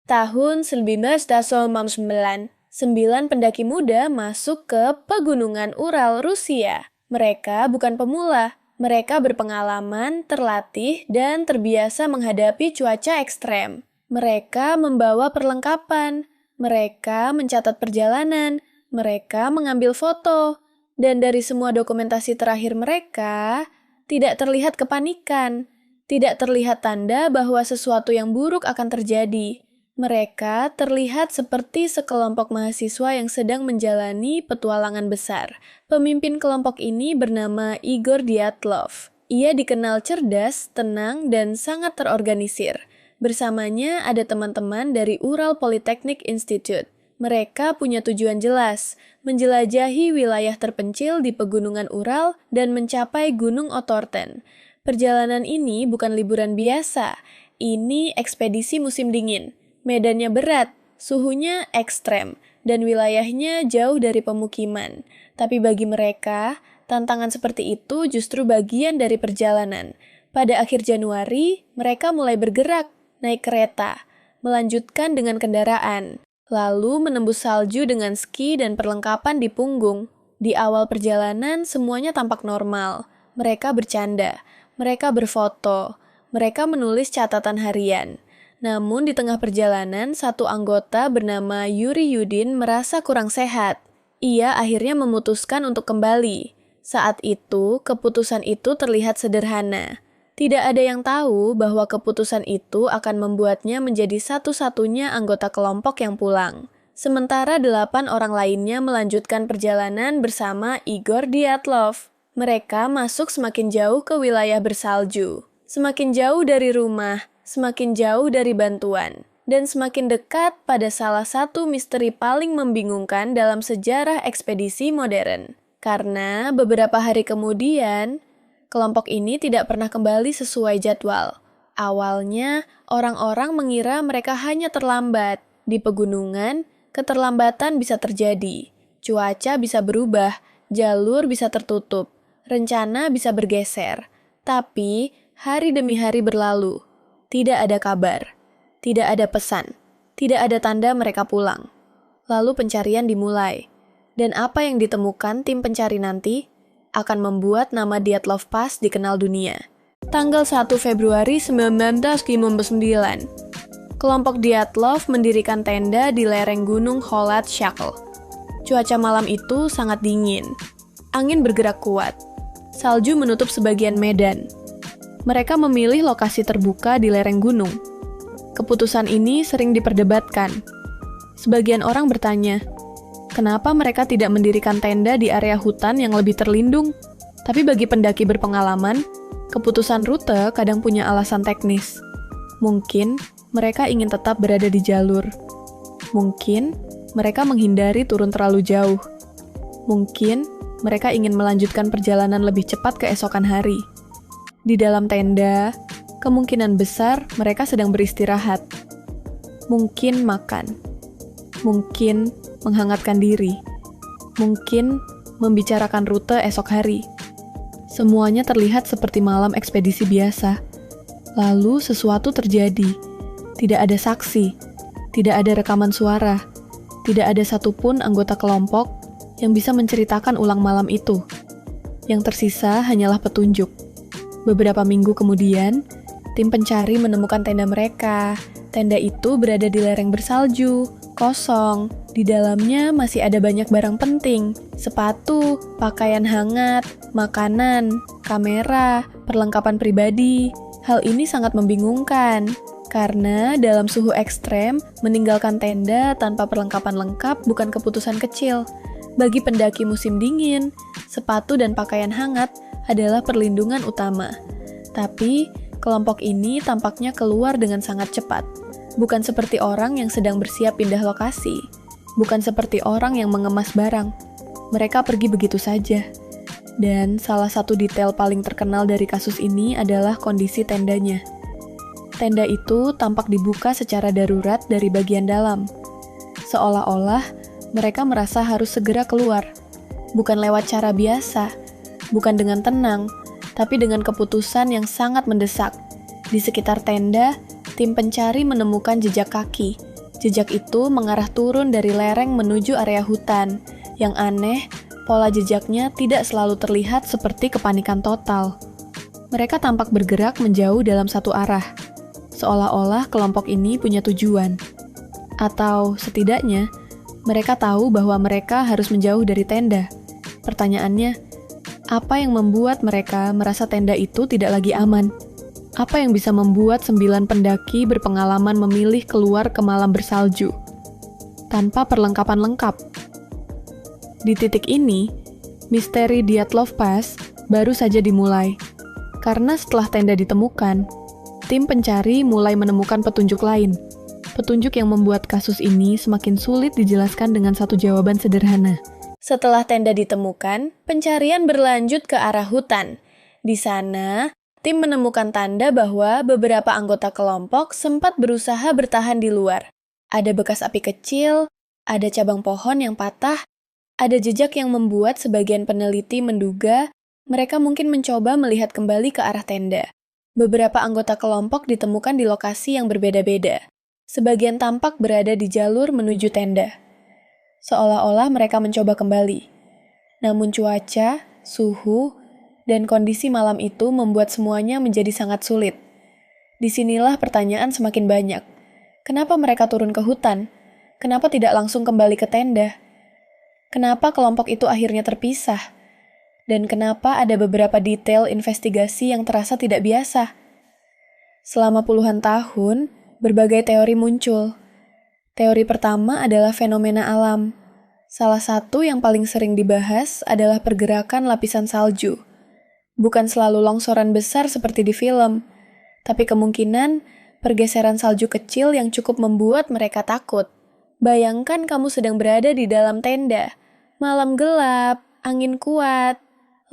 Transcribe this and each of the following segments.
Tahun 1999, 9 pendaki muda masuk ke pegunungan Ural, Rusia. Mereka bukan pemula, mereka berpengalaman, terlatih, dan terbiasa menghadapi cuaca ekstrem. Mereka membawa perlengkapan, mereka mencatat perjalanan, mereka mengambil foto, dan dari semua dokumentasi terakhir mereka, tidak terlihat kepanikan, tidak terlihat tanda bahwa sesuatu yang buruk akan terjadi. Mereka terlihat seperti sekelompok mahasiswa yang sedang menjalani petualangan besar. Pemimpin kelompok ini bernama Igor Dyatlov. Ia dikenal cerdas, tenang, dan sangat terorganisir. Bersamanya ada teman-teman dari Ural Polytechnic Institute. Mereka punya tujuan jelas, menjelajahi wilayah terpencil di pegunungan Ural dan mencapai Gunung Otorten. Perjalanan ini bukan liburan biasa, ini ekspedisi musim dingin. Medannya berat, suhunya ekstrem, dan wilayahnya jauh dari pemukiman. Tapi bagi mereka, tantangan seperti itu justru bagian dari perjalanan. Pada akhir Januari, mereka mulai bergerak, naik kereta, melanjutkan dengan kendaraan, lalu menembus salju dengan ski dan perlengkapan di punggung. Di awal perjalanan, semuanya tampak normal. Mereka bercanda, mereka berfoto, mereka menulis catatan harian. Namun di tengah perjalanan, satu anggota bernama Yuri Yudin merasa kurang sehat. Ia akhirnya memutuskan untuk kembali. Saat itu, keputusan itu terlihat sederhana. Tidak ada yang tahu bahwa keputusan itu akan membuatnya menjadi satu-satunya anggota kelompok yang pulang. Sementara 8 orang lainnya melanjutkan perjalanan bersama Igor Dyatlov. Mereka masuk semakin jauh ke wilayah bersalju. Semakin jauh dari rumah, semakin jauh dari bantuan, dan semakin dekat pada salah satu misteri paling membingungkan dalam sejarah ekspedisi modern. Karena beberapa hari kemudian, kelompok ini tidak pernah kembali sesuai jadwal. Awalnya, orang-orang mengira mereka hanya terlambat. Di pegunungan, keterlambatan bisa terjadi. Cuaca bisa berubah, jalur bisa tertutup, rencana bisa bergeser. Tapi, hari demi hari berlalu. Tidak ada kabar, tidak ada pesan, tidak ada tanda mereka pulang. Lalu pencarian dimulai, dan apa yang ditemukan tim pencari nanti akan membuat nama Dyatlov Pass dikenal dunia. Tanggal 1 Februari 1959, kelompok Dyatlov mendirikan tenda di lereng gunung Kholat Shakhl. Cuaca malam itu sangat dingin, angin bergerak kuat, salju menutup sebagian medan. Mereka memilih lokasi terbuka di lereng gunung. Keputusan ini sering diperdebatkan. Sebagian orang bertanya, kenapa mereka tidak mendirikan tenda di area hutan yang lebih terlindung? Tapi bagi pendaki berpengalaman, keputusan rute kadang punya alasan teknis. Mungkin mereka ingin tetap berada di jalur. Mungkin mereka menghindari turun terlalu jauh. Mungkin mereka ingin melanjutkan perjalanan lebih cepat keesokan hari. Di dalam tenda, kemungkinan besar mereka sedang beristirahat. Mungkin makan. Mungkin menghangatkan diri. Mungkin membicarakan rute esok hari. Semuanya terlihat seperti malam ekspedisi biasa. Lalu sesuatu terjadi. Tidak ada saksi. Tidak ada rekaman suara. Tidak ada satupun anggota kelompok yang bisa menceritakan ulang malam itu. Yang tersisa hanyalah petunjuk. Beberapa minggu kemudian, tim pencari menemukan tenda mereka. Tenda itu berada di lereng bersalju, kosong. Di dalamnya masih ada banyak barang penting, sepatu, pakaian hangat, makanan, kamera, perlengkapan pribadi. Hal ini sangat membingungkan, karena dalam suhu ekstrem, meninggalkan tenda tanpa perlengkapan lengkap bukan keputusan kecil. Bagi pendaki musim dingin, sepatu dan pakaian hangat adalah perlindungan utama. Tapi, kelompok ini tampaknya keluar dengan sangat cepat. Bukan seperti orang yang sedang bersiap pindah lokasi. Bukan seperti orang yang mengemas barang. Mereka pergi begitu saja. Dan salah satu detail paling terkenal dari kasus ini adalah kondisi tendanya. Tenda itu tampak dibuka secara darurat dari bagian dalam. Seolah-olah mereka merasa harus segera keluar. Bukan lewat cara biasa, bukan dengan tenang, tapi dengan keputusan yang sangat mendesak. Di sekitar tenda, tim pencari menemukan jejak kaki. Jejak itu mengarah turun dari lereng menuju area hutan. Yang aneh, pola jejaknya tidak selalu terlihat seperti kepanikan total. Mereka tampak bergerak menjauh dalam satu arah, seolah-olah kelompok ini punya tujuan. Atau setidaknya, mereka tahu bahwa mereka harus menjauh dari tenda. Pertanyaannya, apa yang membuat mereka merasa tenda itu tidak lagi aman? Apa yang bisa membuat 9 pendaki berpengalaman memilih keluar ke malam bersalju tanpa perlengkapan lengkap? Di titik ini, misteri Dyatlov Pass baru saja dimulai. Karena setelah tenda ditemukan, tim pencari mulai menemukan petunjuk lain. Petunjuk yang membuat kasus ini semakin sulit dijelaskan dengan satu jawaban sederhana. Setelah tenda ditemukan, pencarian berlanjut ke arah hutan. Di sana, tim menemukan tanda bahwa beberapa anggota kelompok sempat berusaha bertahan di luar. Ada bekas api kecil, ada cabang pohon yang patah, ada jejak yang membuat sebagian peneliti menduga mereka mungkin mencoba melihat kembali ke arah tenda. Beberapa anggota kelompok ditemukan di lokasi yang berbeda-beda. Sebagian tampak berada di jalur menuju tenda. Seolah-olah mereka mencoba kembali. Namun cuaca, suhu, dan kondisi malam itu membuat semuanya menjadi sangat sulit. Disinilah pertanyaan semakin banyak. Kenapa mereka turun ke hutan? Kenapa tidak langsung kembali ke tenda? Kenapa kelompok itu akhirnya terpisah? Dan kenapa ada beberapa detail investigasi yang terasa tidak biasa? Selama puluhan tahun, berbagai teori muncul. Teori pertama adalah fenomena alam. Salah satu yang paling sering dibahas adalah pergerakan lapisan salju. Bukan selalu longsoran besar seperti di film, tapi kemungkinan pergeseran salju kecil yang cukup membuat mereka takut. Bayangkan kamu sedang berada di dalam tenda, malam gelap, angin kuat,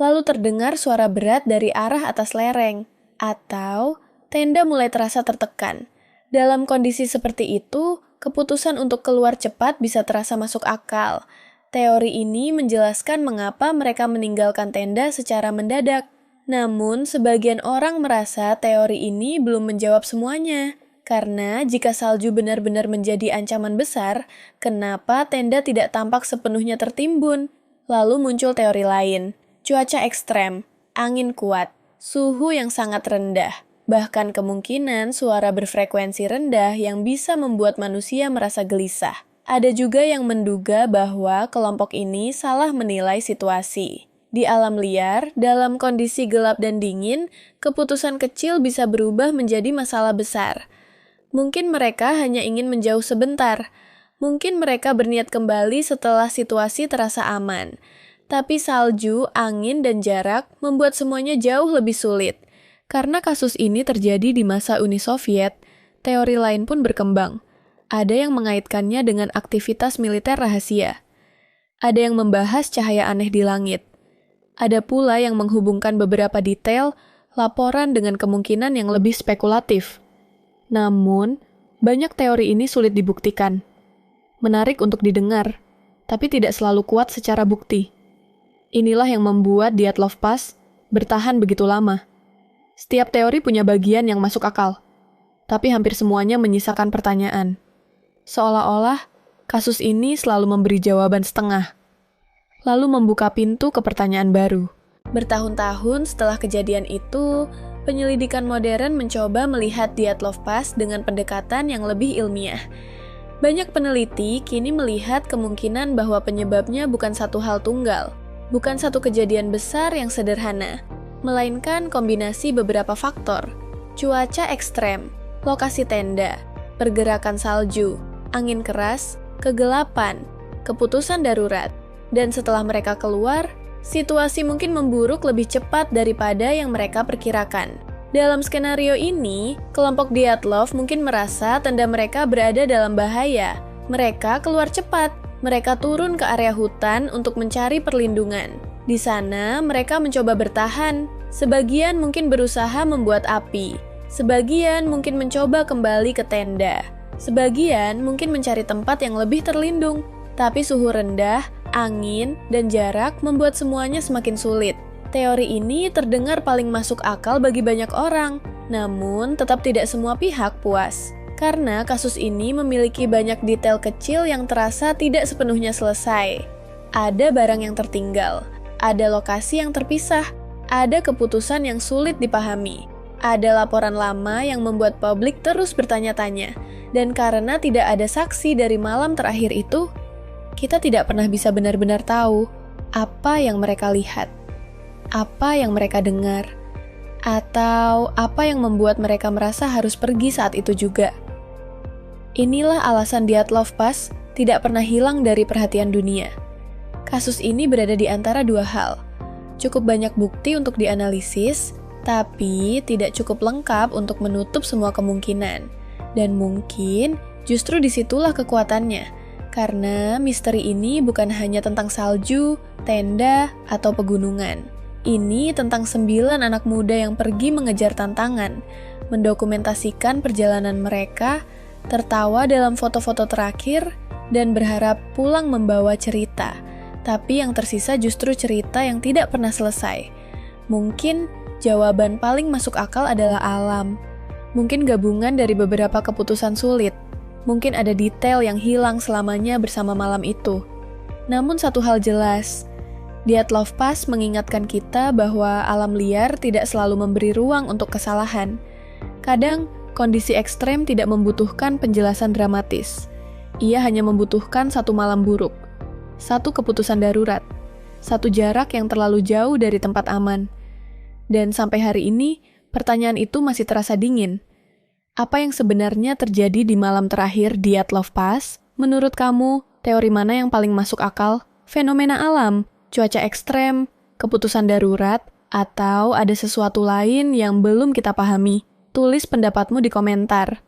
lalu terdengar suara berat dari arah atas lereng, atau tenda mulai terasa tertekan. Dalam kondisi seperti itu, keputusan untuk keluar cepat bisa terasa masuk akal. Teori ini menjelaskan mengapa mereka meninggalkan tenda secara mendadak. Namun, sebagian orang merasa teori ini belum menjawab semuanya. Karena jika salju benar-benar menjadi ancaman besar, kenapa tenda tidak tampak sepenuhnya tertimbun? Lalu muncul teori lain, cuaca ekstrem, angin kuat, suhu yang sangat rendah, bahkan kemungkinan suara berfrekuensi rendah yang bisa membuat manusia merasa gelisah. Ada juga yang menduga bahwa kelompok ini salah menilai situasi. Di alam liar, dalam kondisi gelap dan dingin, keputusan kecil bisa berubah menjadi masalah besar. Mungkin mereka hanya ingin menjauh sebentar. Mungkin mereka berniat kembali setelah situasi terasa aman. Tapi salju, angin, dan jarak membuat semuanya jauh lebih sulit. Karena kasus ini terjadi di masa Uni Soviet, teori lain pun berkembang. Ada yang mengaitkannya dengan aktivitas militer rahasia. Ada yang membahas cahaya aneh di langit. Ada pula yang menghubungkan beberapa detail laporan dengan kemungkinan yang lebih spekulatif. Namun, banyak teori ini sulit dibuktikan. Menarik untuk didengar, tapi tidak selalu kuat secara bukti. Inilah yang membuat Dyatlov Pass bertahan begitu lama. Setiap teori punya bagian yang masuk akal, tapi hampir semuanya menyisakan pertanyaan. Seolah-olah, kasus ini selalu memberi jawaban setengah, lalu membuka pintu ke pertanyaan baru. Bertahun-tahun setelah kejadian itu, penyelidikan modern mencoba melihat Dyatlov Pass dengan pendekatan yang lebih ilmiah. Banyak peneliti kini melihat kemungkinan bahwa penyebabnya bukan satu hal tunggal, bukan satu kejadian besar yang sederhana, melainkan kombinasi beberapa faktor. Cuaca ekstrem, lokasi tenda, pergerakan salju, angin keras, kegelapan, keputusan darurat. Dan setelah mereka keluar, situasi mungkin memburuk lebih cepat daripada yang mereka perkirakan. Dalam skenario ini, kelompok Dyatlov mungkin merasa tenda mereka berada dalam bahaya. Mereka keluar cepat. Mereka turun ke area hutan untuk mencari perlindungan. Di sana, mereka mencoba bertahan. Sebagian mungkin berusaha membuat api. Sebagian mungkin mencoba kembali ke tenda. Sebagian mungkin mencari tempat yang lebih terlindung. Tapi suhu rendah, angin, dan jarak membuat semuanya semakin sulit. Teori ini terdengar paling masuk akal bagi banyak orang, namun tetap tidak semua pihak puas. Karena kasus ini memiliki banyak detail kecil yang terasa tidak sepenuhnya selesai. Ada barang yang tertinggal, ada lokasi yang terpisah, ada keputusan yang sulit dipahami, ada laporan lama yang membuat publik terus bertanya-tanya, dan karena tidak ada saksi dari malam terakhir itu, kita tidak pernah bisa benar-benar tahu apa yang mereka lihat, apa yang mereka dengar, atau apa yang membuat mereka merasa harus pergi saat itu juga. Inilah alasan Dyatlov Pass tidak pernah hilang dari perhatian dunia. Kasus ini berada di antara dua hal. Cukup banyak bukti untuk dianalisis, tapi tidak cukup lengkap untuk menutup semua kemungkinan. Dan mungkin justru disitulah kekuatannya, karena misteri ini bukan hanya tentang salju, tenda, atau pegunungan. Ini tentang 9 anak muda yang pergi mengejar tantangan, mendokumentasikan perjalanan mereka, tertawa dalam foto-foto terakhir, dan berharap pulang membawa cerita. Tapi yang tersisa justru cerita yang tidak pernah selesai. Mungkin jawaban paling masuk akal adalah alam. Mungkin gabungan dari beberapa keputusan sulit. Mungkin ada detail yang hilang selamanya bersama malam itu. Namun satu hal jelas, Dyatlov Pass mengingatkan kita bahwa alam liar tidak selalu memberi ruang untuk kesalahan. Kadang, kondisi ekstrem tidak membutuhkan penjelasan dramatis. Ia hanya membutuhkan satu malam buruk, satu keputusan darurat, satu jarak yang terlalu jauh dari tempat aman. Dan sampai hari ini, pertanyaan itu masih terasa dingin. Apa yang sebenarnya terjadi di malam terakhir Dyatlov Pass? Menurut kamu, teori mana yang paling masuk akal? Fenomena alam, cuaca ekstrem, keputusan darurat, atau ada sesuatu lain yang belum kita pahami? Tulis pendapatmu di komentar.